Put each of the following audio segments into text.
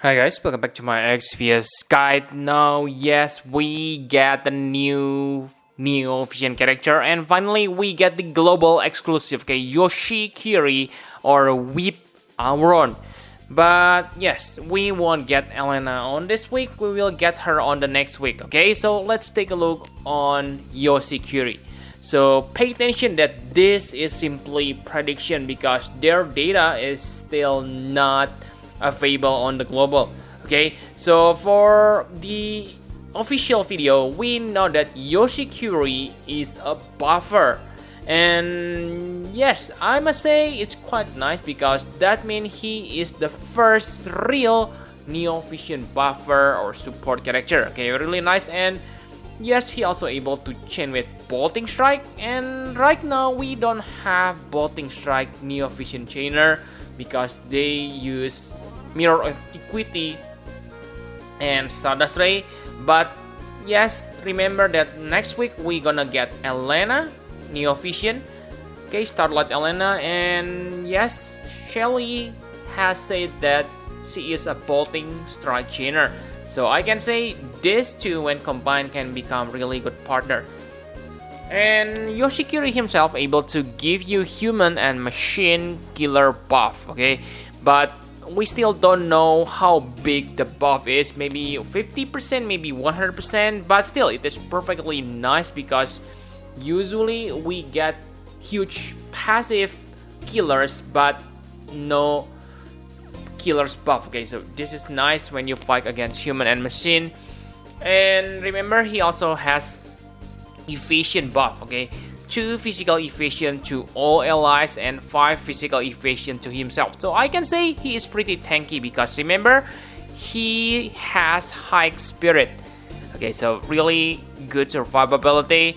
Hi guys, welcome back to my XVS guide. Now, yes, we get the new Neo Vision character, and finally we get the global exclusive, Yoshikiri or Whip Auron. But yes, we won't get Elena on this week. We will get her on the next week. Okay, so let's take a look on Yoshikiri. So pay attention that this is simply prediction because their data is still not available on the global. Okay, so for the official video, we know that Yoshikiri is a buffer, and yes, I must say it's quite nice because that means he is the first real Neo Vision buffer or support character. Okay, really nice. And yes, he also able to chain with Bolting Strike, and right now we don't have Bolting Strike Neo Vision chainer because they use Mirror of Equity and Stardust Ray. But yes, remember that next week we gonna get Elena Neo Vision, okay, Starlight Elena, and yes, Shelly has said that she is a Bolting Strike chainer. So I can say these two when combined can become really good partner. And Yoshikiri himself able to give you human and machine killer buff, okay? But we still don't know how big the buff is, maybe 50%, maybe 100%, but still it is perfectly nice because usually we get huge passive killers but no killers buff. Okay, so this is nice when you fight against human and machine. And remember, he also has evasion buff, okay, 2 physical evasion to all allies and 5 physical evasion to himself. So I can say he is pretty tanky because remember, he has high spirit. Okay, so really good survivability.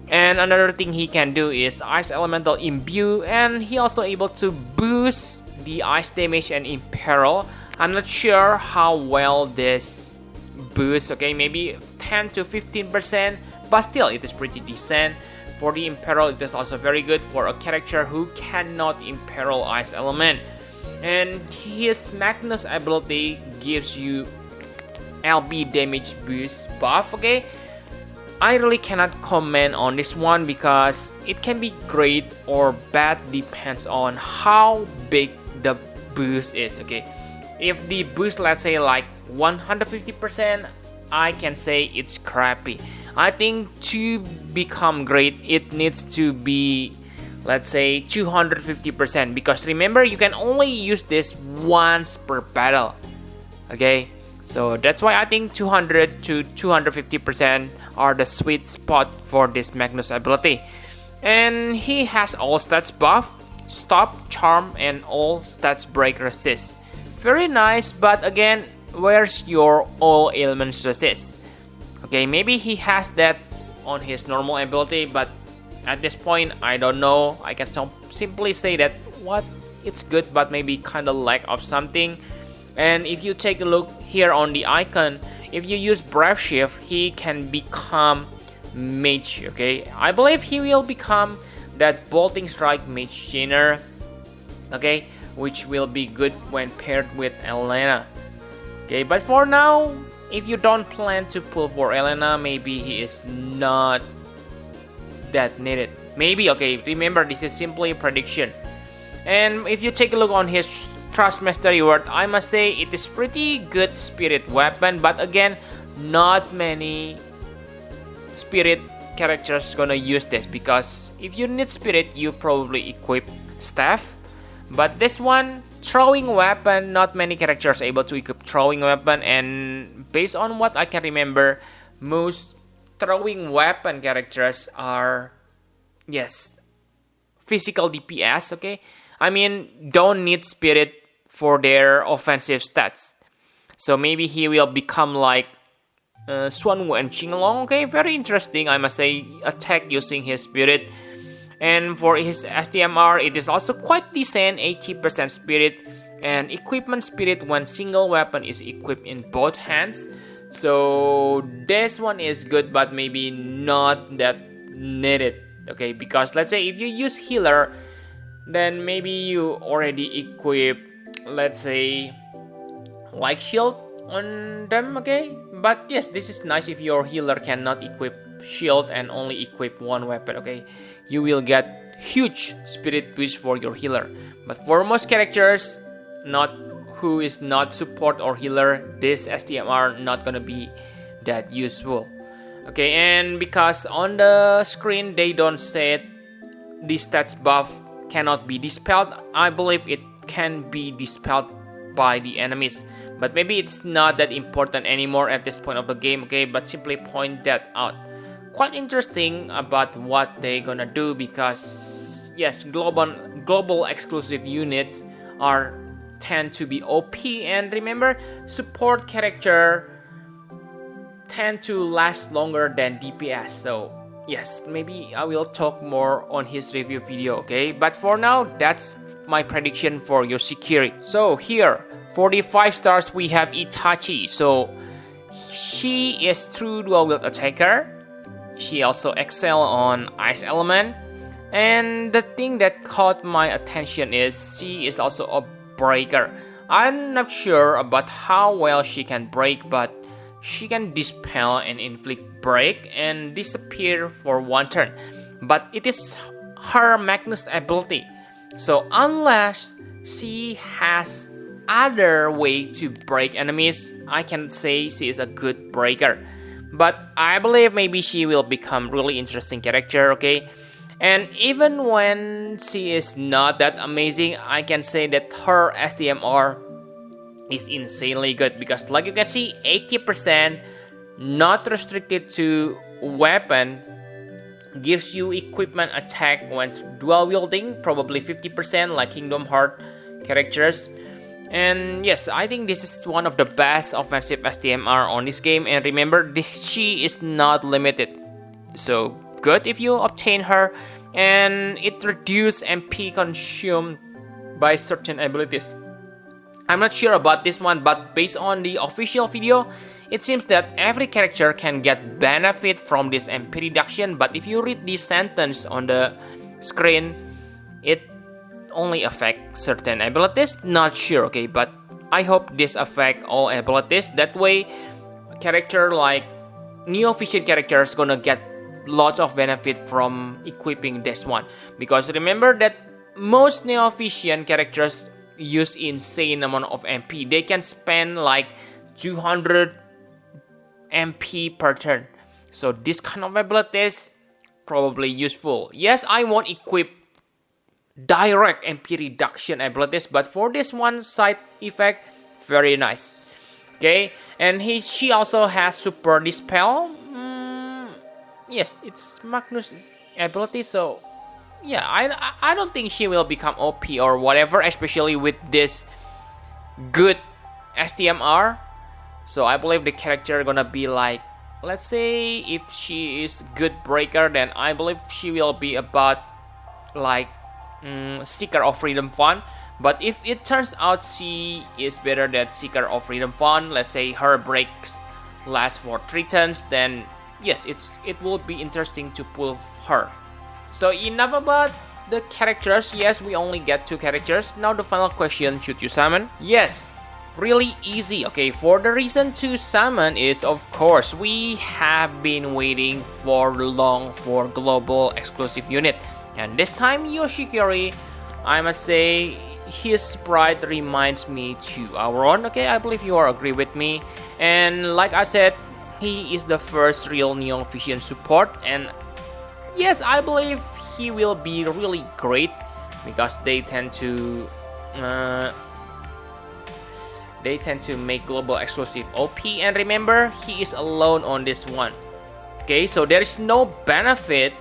And another thing he can do is Ice Elemental Imbue, and he also able to boost the ice damage and imperil. I'm not sure how well this boosts, okay, maybe 10 to 15%, but still it is pretty decent. For the imperil, it is also very good for a character who cannot imperil ice element. And his Magnus ability gives you LB damage boost buff, okay. I really cannot comment on this one because it can be great or bad, depends on how big the boost is, okay. If the boost, let's say like 150%, I can say it's crappy. I think to become great, it needs to be, let's say, 250% because remember, you can only use this once per battle. Okay, so that's why I think 200 to 250% are the sweet spot for this Magnus ability. And he has all stats buff, stop, charm, and all stats break resist. Very nice, but again, where's your all elements resist? Okay, maybe he has that on his normal ability, but at this point, I don't know. I can simply say that it's good, but maybe kind of lack of something. And if you take a look here on the icon, if you use Brave Shift, he can become Mage, okay? I believe he will become that Bolting Strike Mage chainer, okay? Which will be good when paired with Elena. Okay, but for now, if you don't plan to pull for Elena, maybe he is not that needed. Maybe, okay, remember this is simply a prediction. And if you take a look on his Trust Mastery word, I must say it is pretty good spirit weapon, but again, not many spirit characters gonna use this because if you need spirit, you probably equip staff. But this one, throwing weapon, not many characters are able to equip throwing weapon, and based on what I can remember, most throwing weapon characters are, yes, physical DPS, okay? I mean, don't need spirit for their offensive stats. So maybe he will become like Xuanwu and Qinglong, okay? Very interesting, I must say, attack using his spirit. And for his STMR, it is also quite decent, 80% spirit and equipment spirit when single weapon is equipped in both hands. So this one is good, but maybe not that needed, okay? Because let's say if you use healer, then maybe you already equip, let's say, like shield on them, okay? But yes, this is nice if your healer cannot equip shield and only equip one weapon, okay? You will get huge spirit boost for your healer. But for most characters who is not support or healer, this STMR not gonna be that useful. Okay, and because on the screen they don't say the stats buff cannot be dispelled, I believe it can be dispelled by the enemies, but maybe it's not that important anymore at this point of the game, okay? But simply point that out. Quite interesting about what they gonna do, because yes, global exclusive units tend to be OP, and remember, support character tend to last longer than DPS. So yes, maybe I will talk more on his review video, okay? But for now, that's my prediction for Yoshikiri. So here, for the 5 stars, we have Itachi. So she is true dual wield attacker. She also excel on ice element. And the thing that caught my attention is she is also a breaker. I'm not sure about how well she can break, but she can dispel and inflict break and disappear for one turn. But it is her Magnus ability. So unless she has other way to break enemies, I can say she is a good breaker. But I believe maybe she will become really interesting character, okay? And even when she is not that amazing, I can say that her STMR is insanely good, because like you can see, 80% not restricted to weapon, gives you equipment attack when dual wielding, probably 50% like Kingdom Hearts characters. And yes, I think this is one of the best offensive STMR on this game. And remember, she is not limited, so good if you obtain her. And it reduces MP consumed by certain abilities. I'm not sure about this one, but based on the official video, it seems that every character can get benefit from this MP reduction. But if you read the sentence on the screen, it only affects certain abilities. Not sure, okay? But I hope this affects all abilities. That way, character like Neo Vision characters gonna get lots of benefit from equipping this one. Because remember that most Neo Vision characters use insane amount of MP. They can spend like 200 MP per turn. So this kind of abilities probably useful. Yes, I won't equip direct MP reduction abilities, but for this one side effect, very nice. Okay, and she also has super dispel. Yes, it's Magnus ability, so yeah, I don't think she will become OP or whatever, especially with this good STMR. So I believe the character gonna be like, let's say if she is good breaker, then I believe she will be about like Seeker of Freedom Fun. But if it turns out she is better than Seeker of Freedom Fun, let's say her breaks last for 3 turns, then yes, it will be interesting to pull her. So enough about the characters. Yes, we only get 2 characters. Now the final question, should you summon? Yes, really easy. Okay, for the reason to summon is, of course, we have been waiting for long for global exclusive unit. And this time Yoshikiri, I must say, his sprite reminds me to our own. Okay, I believe you all agree with me. And like I said, he is the first real Neo Vision support, and yes, I believe he will be really great because they tend to make global exclusive OP. And remember, he is alone on this one. Okay, so there is no benefit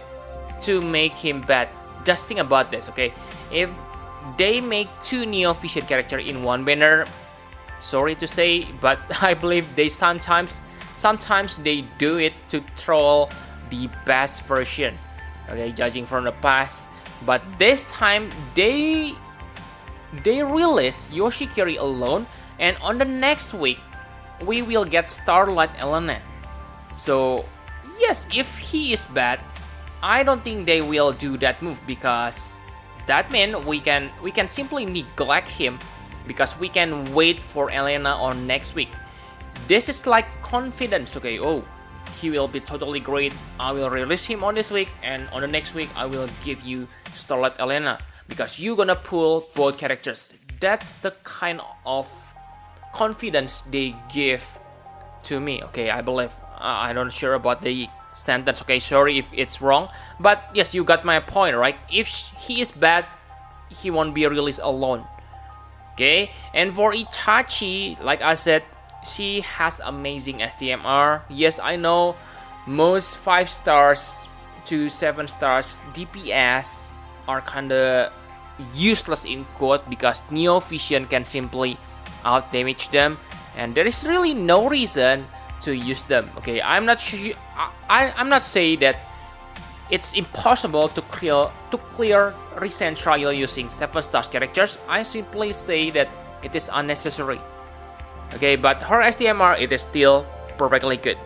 to make him bad. Just think about this, okay? If they make 2 Neo Vision character in one banner, sorry to say, but I believe they sometimes they do it to troll the best version, okay, judging from the past. But this time they release Yoshikiri alone, and on the next week we will get Starlight Elena. So yes, if he is bad, I don't think they will do that move, because that means we can simply neglect him because we can wait for Elena on next week. This is like confidence, okay? Oh, he will be totally great. I will release him on this week, and on the next week I will give you Starlight Elena because you're gonna pull both characters. That's the kind of confidence they give to me, okay? I believe. I'm not sure about the sentence, okay? Sorry if it's wrong, but yes, you got my point, right? If he is bad, he won't be released alone, okay? And for Itachi, like I said, she has amazing STMR. Yes, I know most 5 stars to 7 stars DPS are kinda useless in quote because Neo Vision can simply out damage them, and there is really no reason to use them. Okay, I'm not sure. I'm not saying that it's impossible to clear recent trial using 7 stars characters. I simply say that it is unnecessary. Okay, but her STMR it is still perfectly good.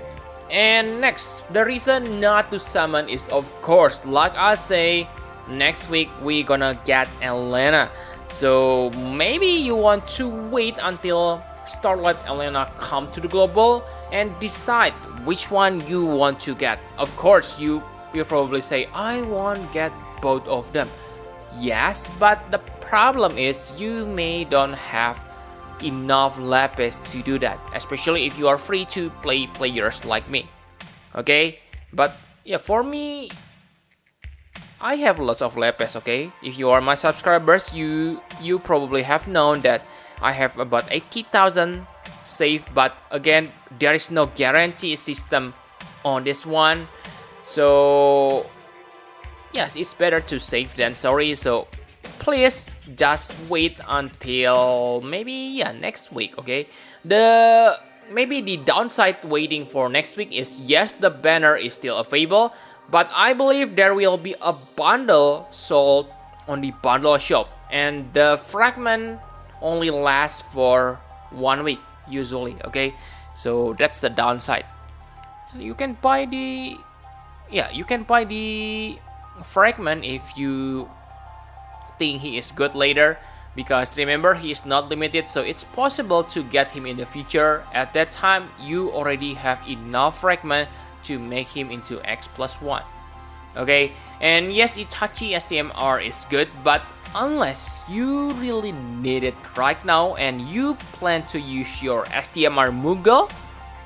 And next, the reason not to summon is of course, like I say, next week we gonna get Elena. So maybe you want to wait until Starlight Elena come to the global and decide which one you want to get. Of course, you probably say, I want get both of them. Yes, but the problem is you may don't have enough lapis to do that, especially if you are free to play players like me. Okay, but yeah, for me, I have lots of lapis. Okay, if you are my subscribers, you probably have known that I have about 80,000 saved, but again, there is no guarantee system on this one. So yes, it's better to save than sorry. So please just wait until maybe next week. Okay, maybe the downside waiting for next week is yes, the banner is still available, but I believe there will be a bundle sold on the bundle shop, and the fragment only lasts for 1 week usually. Okay, so that's the downside. So you can buy the fragment if you think he is good later, because remember, he is not limited, so it's possible to get him in the future. At that time you already have enough fragment to make him into X+1. Okay, and yes, Itachi STMR is good, but unless you really need it right now and you plan to use your STMR Mughal,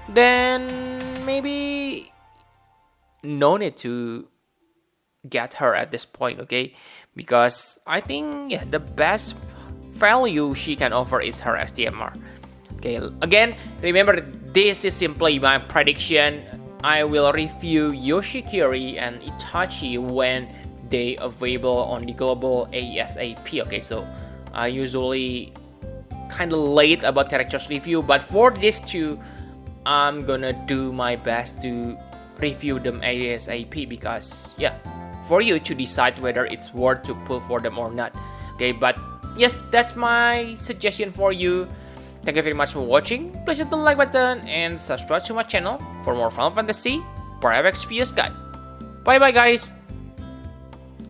then maybe no need to get her at this point. Okay, because I think the best value she can offer is her STMR. Okay, again, remember, this is simply my prediction. I will review Yoshikiri and Itachi when they available on the global ASAP. Okay, so I usually kind of late about characters review, but for these two, I'm gonna do my best to review them ASAP, because for you to decide whether it's worth to pull for them or not. Okay, but yes, that's my suggestion for you. Thank you very much for watching. Please hit the like button and subscribe to my channel for more Final Fantasy Paravex Fierce Guide. Bye bye guys.